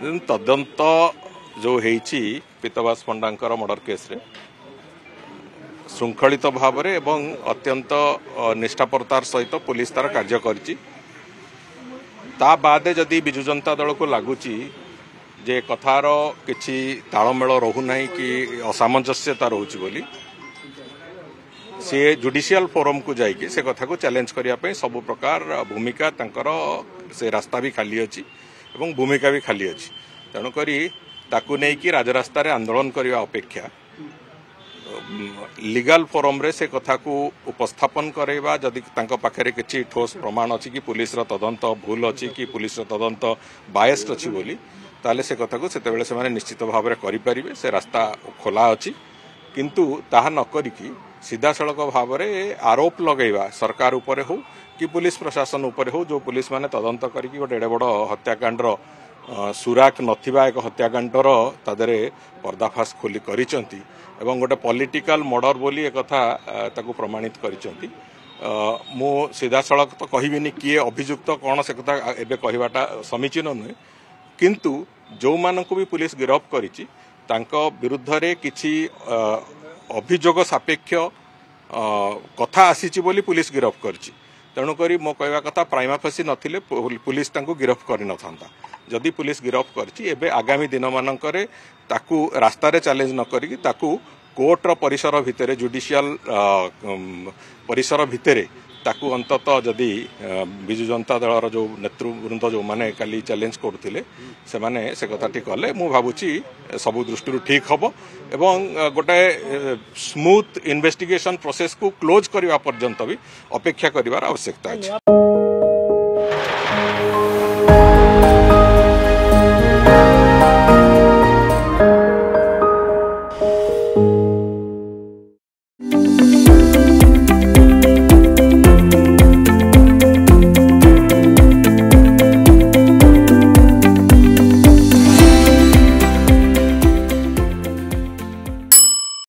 तदंत जो होईची पीतवास पंडांकर murder case रे श्रृंखलित भाव में एवं अत्यंत निष्ठापरतार सहित पुलिस तार कार्य करची। ता बादे जदि बिजु जनता दल को लगुच जे कथार किछि तालमेल रहुना कि असामंजस्यता रोची बोली सी जुडिशियल फोरम को जाइए से कथा को चैलेंज करने सब प्रकार भूमिका तांकर से रास्ता भी खाली अच्छी एवं भूमिका भी खाली अच्छी। तेणुक ताकू नहीं कि राजरास्ता आंदोलन करने अपेक्षा लीगल फोरम रे से कथा को उपस्थापन करवा जदि पाखे किसी ठोस प्रमाण अच्छी कि पुलिस तदंत भूल अच्छी कि पुलिस तदंत बायस्ड अच्छी बोली ताले से कथा को सेतेबेले से निश्चित भाव में करें से रास्ता खोला अच्छी किंतु ताहा न करिकी सीधा सड़क भाव में आरोप लगेगा सरकार उपरे हो कि पुलिस प्रशासन उपरे हो जो पुलिस माने तदंत करके गोटे एडे बड़ हत्याकांडर सुराक नथिबा एक हत्याकांडर तादरे पर्दाफाश खोली करिसंती एवं गोटे पॉलिटिकल मर्डर बोली एक कथा ताकू प्रमाणित करिसंती। मु सीधा सड़क तो कहबिनी किए अभियुक्त कौन से कथा एबे कहबाटा समीचीन नुहे किंतु जो मानक भी पुलिस गिरफ्त करिछि तांको विरुद्ध रे किछि अभियोग सापेक्ष कथा आसीची बोली पुलिस गिरफ्त करछि। तेणुक मो कहवा कथा प्राइमा फेसी नथिले पुलिस तांको गिरफ्त करि नथांता। जदि पुलिस गिरफ्त करछि एबे आगामी दिन मानकरे ताकू रास्ता रे चैलेंज न करिकि ताकू कोर्टर परिसर भितरे जुडिशियल परिसर भितरे ताकू अंततः जदि बिजु जनता दलर जो नेतृवृंद जो माने काली चैलेंज करथिले से माने से कथाटी कले मु भाबुची सबु दृष्टि ठीक हबो एवं गोटे स्मूथ इन्वेस्टिगेशन प्रोसेस को क्लोज करबा पर्यंत भी अपेक्षा करिवार आवश्यकता अछि।